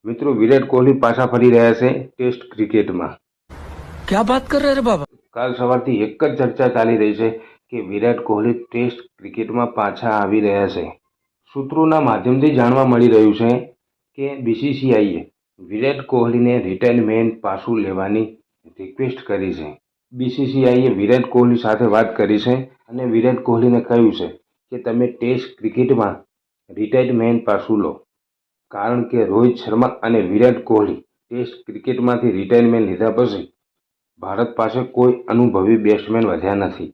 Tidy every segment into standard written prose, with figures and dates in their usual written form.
મિત્રો, વિરાટ કોહલી પાછા ફરી રહ્યા છે ટેસ્ટ ક્રિકેટમાં। क्या बात कर रहे रे बाबा। કાલ સવારથી એક જ ચર્ચા ચાલી રહી છે કે વિરાટ કોહલી ટેસ્ટ ક્રિકેટમાં પાછા આવી રહ્યા છે। સૂત્રોના માધ્યમથી જાણવા મળી રહ્યું છે કે બીસીસીઆઈએ વિરાટ કોહલીને રિટાયરમેન્ટ પાછું લેવાની રિક્વેસ્ટ કરી છે। બીસીસીઆઈએ વિરાટ કોહલી સાથે વાત કરી છે અને વિરાટ કોહલીને કહ્યું છે કે તમે ટેસ્ટ ક્રિકેટમાં રિટાયરમેન્ટ પાછું લો, કારણ કે રોહિત શર્મા અને વિરાટ કોહલી ટેસ્ટ ક્રિકેટમાંથી રિટાયરમેન્ટ લીધા પછી ભારત પાસે કોઈ અનુભવી બેટ્સમેન વધ્યા નથી।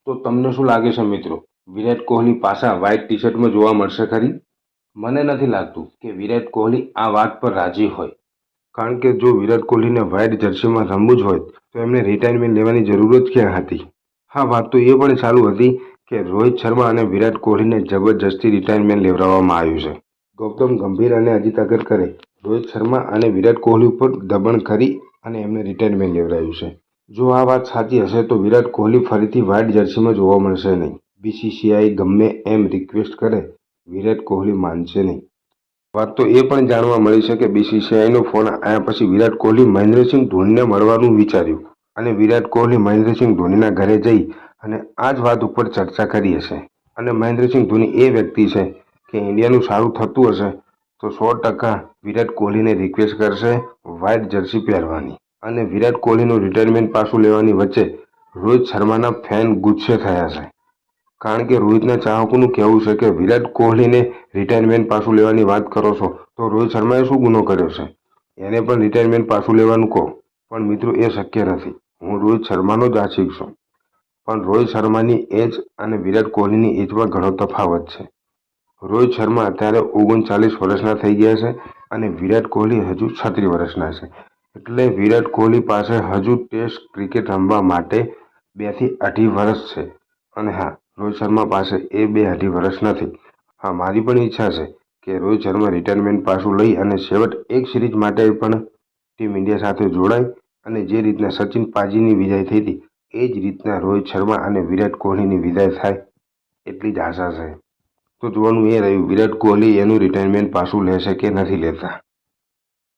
તો તમને શું લાગે છે મિત્રો, વિરાટ કોહલી પાછા વ્હાઇટ ટી શર્ટમાં જોવા મળશે ખરી? મને નથી લાગતું કે વિરાટ કોહલી આ વાત પર રાજી હોય, કારણ કે જો વિરાટ કોહલીને વ્હાઇટ જર્સીમાં રમવું જ હોય તો એમને રિટાયરમેન્ટ લેવાની જરૂર જ ક્યાં હતી? હા, વાત તો એ પણ ચાલુ હતી કે રોહિત શર્મા અને વિરાટ કોહલીને જબરજસ્તી રિટાયરમેન્ટ લેવડાવવામાં આવ્યું છે। ગૌતમ ગંભીર અને અજીત અગરકરે રોહિત શર્મા અને વિરાટ કોહલી ઉપર દબાણ કરી અને એમને રિટાયરમેન્ટ લેવડાવ્યું છે। જો આ વાત સાચી હશે તો વિરાટ કોહલી ફરીથી વ્હાઇટ જર્સીમાં જોવા મળશે નહીં। બીસીસીઆઈ ગમે એમ રિક્વેસ્ટ કરે, વિરાટ કોહલી માનશે નહીં। વાત તો એ પણ જાણવા મળી છે કે બીસીસીઆઈનો ફોન આવ્યા પછી વિરાટ કોહલી મહેન્દ્રસિંહ ધોનીને મળવાનું વિચાર્યું અને વિરાટ કોહલી મહેન્દ્રસિંહ ધોનીના ઘરે જઈ અને આ જ વાત ઉપર ચર્ચા કરી હશે। અને મહેન્દ્રસિંહ ધોની એ વ્યક્તિ છે કે ઇન્ડિયાનું સારું થતું હશે તો 100% વિરાટ કોહલીને રિક્વેસ્ટ કરશે વ્હાઇટ જર્સી પહેરવાની। અને વિરાટ કોહલીનું રિટાયરમેન્ટ પાછું લેવાની વચ્ચે રોહિત શર્માના ફેન ગુસ્સે થયા છે, કારણ કે રોહિતના ચાહકોનું કહેવું છે કે વિરાટ કોહલીને રિટાયરમેન્ટ પાછું લેવાની વાત કરો છો તો રોહિત શર્માએ શું ગુનો કર્યો છે? એને પણ રિટાયરમેન્ટ પાછું લેવાનું કહો। પણ મિત્રો, એ શક્ય નથી। હું રોહિત શર્માનો જ આશિક છું, પણ રોહિત શર્માની એજ અને વિરાટ કોહલીની એજમાં ઘણો તફાવત છે। રોહિત શર્મા અત્યારે 39 વર્ષના થઈ ગયા છે અને વિરાટ કોહલી હજુ 36 વર્ષના છે। એટલે વિરાટ કોહલી પાસે હજુ ટેસ્ટ ક્રિકેટ રમવા માટે 2 થી 2.5 વર્ષ છે। અને હા, રોહિત શર્મા પાસે એ 2-2.5 વર્ષ નથી। હા, મારી પણ ઈચ્છા છે કે રોહિત શર્મા રિટાયરમેન્ટ પાછું લઈ અને છેવટ એક સિરીઝ માટે પણ ટીમ ઇન્ડિયા સાથે જોડાય અને જે રીતના સચિન પાજીની વિદાય થઈ હતી એ જ રીતના રોહિત શર્મા અને વિરાટ કોહલીની વિદાય થાય એટલી જ આશા છે। તો જોવાનું એ રહ્યું વિરાટ કોહલી એનું રિટાયરમેન્ટ પાછું લેશે કે નથી લેતા।